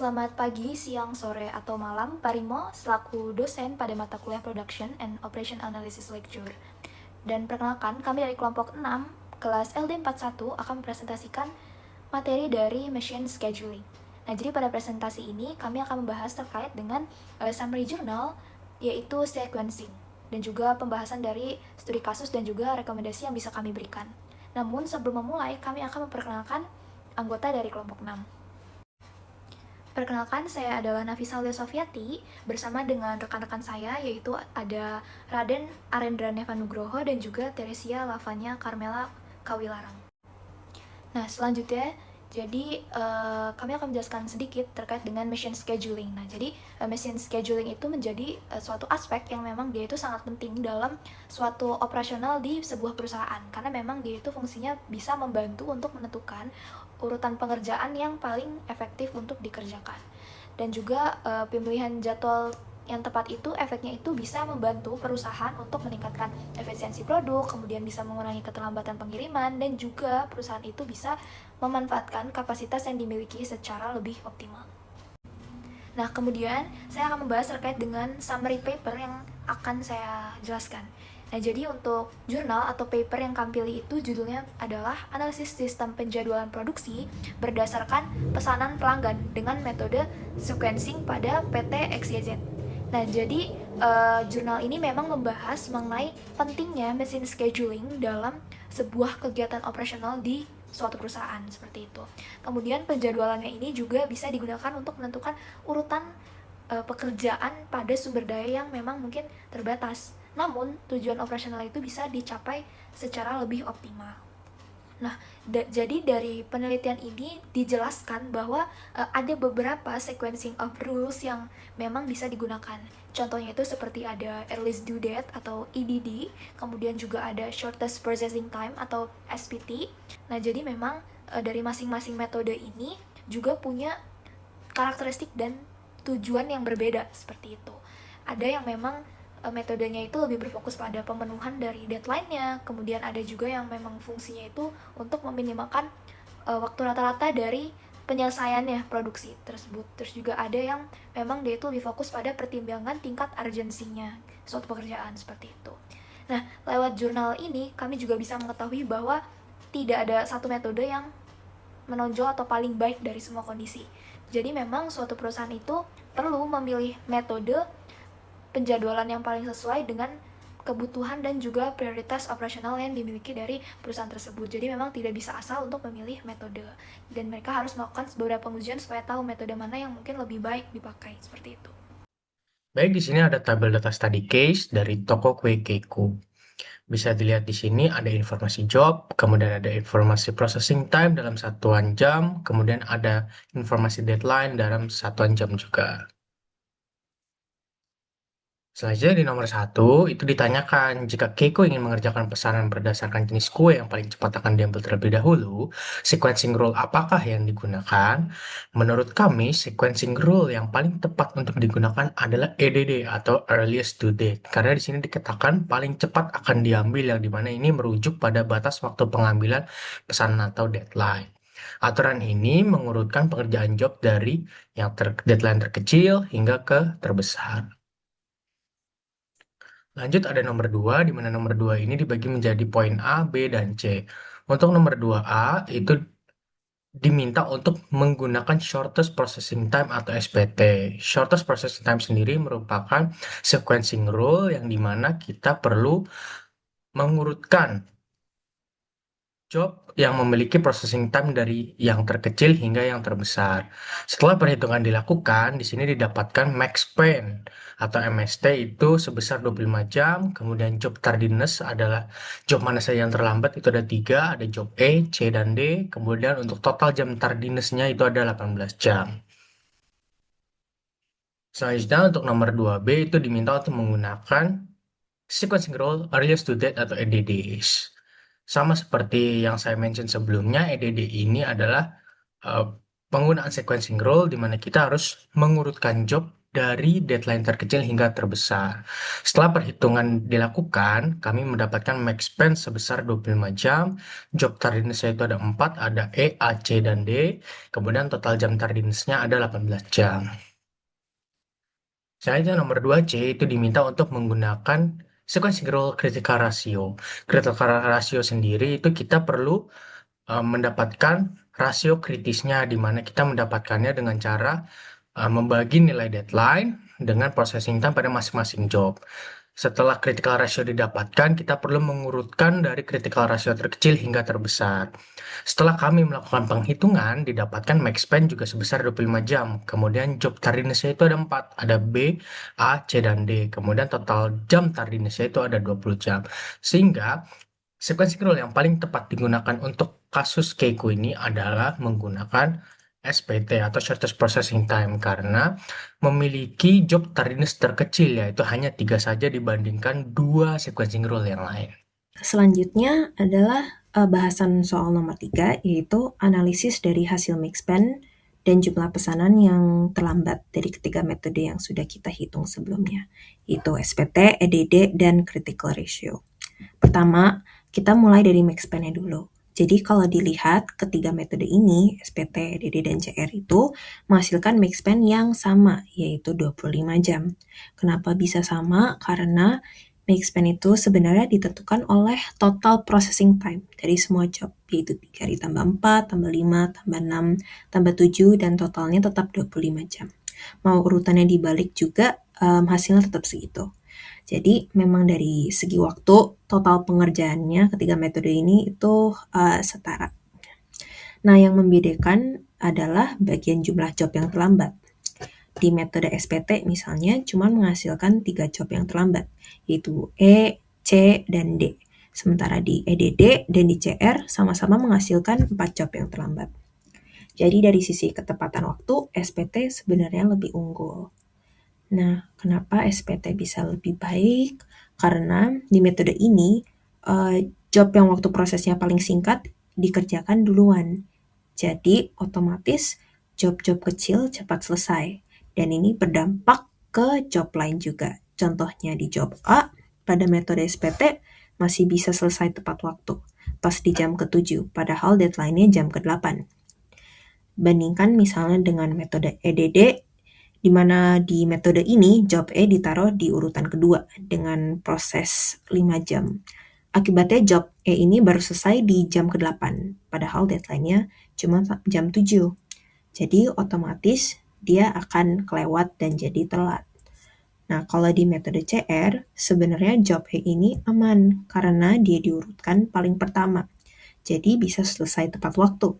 Selamat pagi, siang, sore, atau malam, Parimo selaku dosen pada mata kuliah Production and Operation Analysis Lecture. Dan perkenalkan, kami dari kelompok 6, kelas LD41 akan mempresentasikan materi dari Machine Scheduling. Nah, jadi pada presentasi ini kami akan membahas terkait dengan summary journal, yaitu sequencing, dan juga pembahasan dari studi kasus dan juga rekomendasi yang bisa kami berikan. Namun, sebelum memulai, kami akan memperkenalkan anggota dari kelompok 6. Perkenalkan, saya adalah Nafisa Aulia Sofiati bersama dengan rekan-rekan saya, yaitu ada Raden Arendra Nevanugroho dan juga Teresia Lavanya Carmela Kawilarang. Nah, selanjutnya, jadi kami akan menjelaskan sedikit terkait dengan machine scheduling. Nah, jadi machine scheduling itu menjadi suatu aspek yang memang dia itu sangat penting dalam suatu operasional di sebuah perusahaan, karena memang dia itu fungsinya bisa membantu untuk menentukan urutan pengerjaan yang paling efektif untuk dikerjakan. Dan juga pemilihan jadwal yang tepat itu efeknya itu bisa membantu perusahaan untuk meningkatkan efisiensi produk, kemudian bisa mengurangi keterlambatan pengiriman, dan juga perusahaan itu bisa memanfaatkan kapasitas yang dimiliki secara lebih optimal. Nah, kemudian saya akan membahas terkait dengan summary paper yang akan saya jelaskan. Nah, jadi untuk jurnal atau paper yang kami pilih itu judulnya adalah Analisis Sistem Penjadwalan Produksi berdasarkan pesanan pelanggan dengan metode sequencing pada PT XYZ. Nah, jadi jurnal ini memang membahas mengenai pentingnya mesin scheduling dalam sebuah kegiatan operasional di suatu perusahaan, seperti itu. Kemudian penjadwalannya ini juga bisa digunakan untuk menentukan urutan pekerjaan pada sumber daya yang memang mungkin terbatas. Namun, tujuan operasional itu bisa dicapai secara lebih optimal. Nah, jadi dari penelitian ini dijelaskan bahwa ada beberapa sequencing of rules yang memang bisa digunakan. Contohnya itu seperti ada earliest due date atau EDD, kemudian juga ada shortest processing time atau SPT. Nah, jadi memang dari masing-masing metode ini juga punya karakteristik dan tujuan yang berbeda, seperti itu. Ada yang memang metodenya itu lebih berfokus pada pemenuhan dari deadline-nya, kemudian ada juga yang memang fungsinya itu untuk meminimalkan waktu rata-rata dari penyelesaiannya produksi tersebut. Terus juga ada yang memang dia itu lebih fokus pada pertimbangan tingkat urgensinya suatu pekerjaan, seperti itu. Nah, lewat jurnal ini kami juga bisa mengetahui bahwa tidak ada satu metode yang menonjol atau paling baik dari semua kondisi. Jadi memang suatu perusahaan itu perlu memilih metode penjadwalan yang paling sesuai dengan kebutuhan dan juga prioritas operasional yang dimiliki dari perusahaan tersebut. Jadi memang tidak bisa asal untuk memilih metode, dan mereka harus melakukan beberapa pengujian supaya tahu metode mana yang mungkin lebih baik dipakai, seperti itu. Baik, di sini ada tabel data study case dari toko kue Keiko. Bisa dilihat di sini ada informasi job, kemudian ada informasi processing time dalam satuan jam, kemudian ada informasi deadline dalam satuan jam juga. Selanjutnya di nomor 1, itu ditanyakan, jika Keiko ingin mengerjakan pesanan berdasarkan jenis kue yang paling cepat akan diambil terlebih dahulu, sequencing rule apakah yang digunakan? Menurut kami, sequencing rule yang paling tepat untuk digunakan adalah EDD atau Earliest Due Date. Karena di sini dikatakan paling cepat akan diambil, yang dimana ini merujuk pada batas waktu pengambilan pesanan atau deadline. Aturan ini mengurutkan pengerjaan job dari yang deadline terkecil hingga ke terbesar. Lanjut ada nomor 2, di mana nomor 2 ini dibagi menjadi poin A, B, dan C. Untuk nomor 2A itu diminta untuk menggunakan shortest processing time atau SPT. Shortest processing time sendiri merupakan sequencing rule yang dimana kita perlu mengurutkan job yang memiliki processing time dari yang terkecil hingga yang terbesar. Setelah perhitungan dilakukan, di sini didapatkan max span atau MST itu sebesar 25 jam. Kemudian job tardiness adalah job mana saja yang terlambat, itu ada 3, ada job E, C, dan D. Kemudian untuk total jam tardinessnya itu ada 18 jam. Selanjutnya untuk nomor 2B itu diminta untuk menggunakan sequencing rule earliest due date atau EDDs. Sama seperti yang saya mention sebelumnya, EDD ini adalah penggunaan sequencing rule di mana kita harus mengurutkan job dari deadline terkecil hingga terbesar. Setelah perhitungan dilakukan, kami mendapatkan max span sebesar 25 jam, job tardiness itu ada 4, ada E, A, C, dan D, kemudian total jam tardiness-nya ada 18 jam. Selanjutnya nomor 2C itu diminta untuk menggunakan sequencing rule critical ratio. Critical ratio sendiri itu kita perlu mendapatkan rasio kritisnya, di mana kita mendapatkannya dengan cara membagi nilai deadline dengan processing time pada masing-masing job. Setelah critical ratio didapatkan, kita perlu mengurutkan dari critical ratio terkecil hingga terbesar. Setelah kami melakukan penghitungan, didapatkan max span juga sebesar 25 jam. Kemudian job tardiness itu ada 4, ada B, A, C, dan D. Kemudian total jam tardiness itu ada 20 jam. Sehingga sequencing rule yang paling tepat digunakan untuk kasus Keiko ini adalah menggunakan SPT atau Shortest Processing Time karena memiliki job tardiness terkecil, yaitu hanya 3 saja dibandingkan 2 sequencing rule yang lain. Selanjutnya adalah bahasan soal nomor 3, yaitu analisis dari hasil mixpan dan jumlah pesanan yang terlambat dari ketiga metode yang sudah kita hitung sebelumnya, yaitu SPT, EDD, dan critical ratio. Pertama, kita mulai dari mixpan-nya dulu. Jadi kalau dilihat ketiga metode ini, SPT, EDD, dan CR itu menghasilkan mixpan yang sama, yaitu 25 jam. Kenapa bisa sama? Karena mixpan itu sebenarnya ditentukan oleh total processing time dari semua job, yaitu 3 ditambah 4, tambah 5, tambah 6, tambah 7, dan totalnya tetap 25 jam. Mau urutannya dibalik juga, hasilnya tetap segitu. Jadi memang dari segi waktu, total pengerjaannya ketiga metode ini itu setara. Nah, yang membedakan adalah bagian jumlah job yang terlambat. Di metode SPT misalnya cuma menghasilkan 3 job yang terlambat, yaitu E, C, dan D. Sementara di EDD dan di CR sama-sama menghasilkan 4 job yang terlambat. Jadi dari sisi ketepatan waktu, SPT sebenarnya lebih unggul. Nah, kenapa SPT bisa lebih baik? Karena di metode ini, job yang waktu prosesnya paling singkat dikerjakan duluan. Jadi, otomatis job-job kecil cepat selesai. Dan ini berdampak ke job lain juga. Contohnya di job A, pada metode SPT masih bisa selesai tepat waktu, pas di jam ke-7, padahal deadline-nya jam ke-8. Bandingkan misalnya dengan metode EDD, di mana di metode ini job E ditaruh di urutan kedua dengan proses 5 jam. Akibatnya job E ini baru selesai di jam ke-8, padahal deadline-nya cuma jam 7. Jadi otomatis dia akan kelewat dan jadi telat. Nah, kalau di metode CR, sebenarnya job E ini aman karena dia diurutkan paling pertama. Jadi bisa selesai tepat waktu.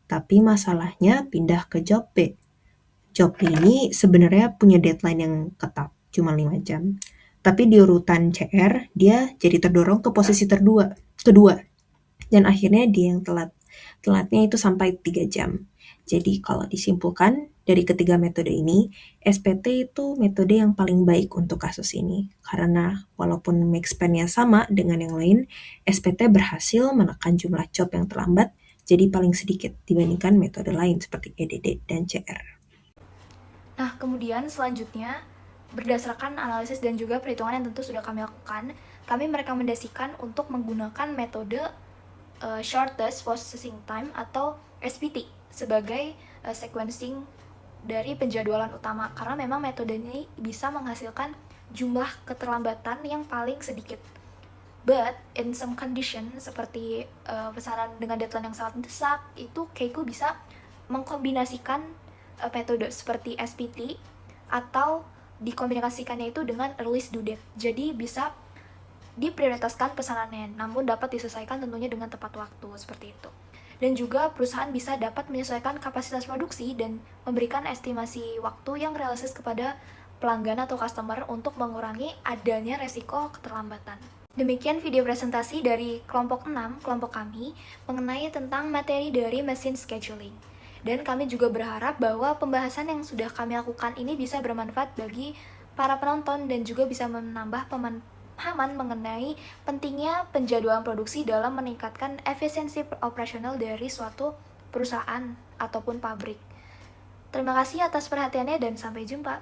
Tapi masalahnya pindah ke job B. Job ini sebenarnya punya deadline yang ketat, cuma 5 jam. Tapi di urutan CR, dia jadi terdorong ke posisi kedua. Dan akhirnya dia yang telat. Telatnya itu sampai 3 jam. Jadi kalau disimpulkan, dari ketiga metode ini, SPT itu metode yang paling baik untuk kasus ini. Karena walaupun max span-nya sama dengan yang lain, SPT berhasil menekan jumlah job yang terlambat jadi paling sedikit dibandingkan metode lain seperti EDD dan CR. Nah, kemudian selanjutnya, berdasarkan analisis dan juga perhitungan yang tentu sudah kami lakukan, kami merekomendasikan untuk menggunakan metode Shortest Processing Time atau SPT sebagai sequencing dari penjadwalan utama, karena memang metode ini bisa menghasilkan jumlah keterlambatan yang paling sedikit. But in some condition seperti pesanan dengan deadline yang sangat mendesak, itu Keiko bisa mengkombinasikan metode seperti SPT atau dikombinasikannya itu dengan release due date. Jadi bisa diprioritaskan pesanannya, namun dapat diselesaikan tentunya dengan tepat waktu seperti itu. Dan juga perusahaan bisa dapat menyesuaikan kapasitas produksi dan memberikan estimasi waktu yang realistis kepada pelanggan atau customer untuk mengurangi adanya resiko keterlambatan. Demikian video presentasi dari kelompok 6, kelompok kami, mengenai tentang materi dari mesin scheduling. Dan kami juga berharap bahwa pembahasan yang sudah kami lakukan ini bisa bermanfaat bagi para penonton dan juga bisa menambah pemahaman mengenai pentingnya penjadwalan produksi dalam meningkatkan efisiensi operasional dari suatu perusahaan ataupun pabrik. Terima kasih atas perhatiannya dan sampai jumpa.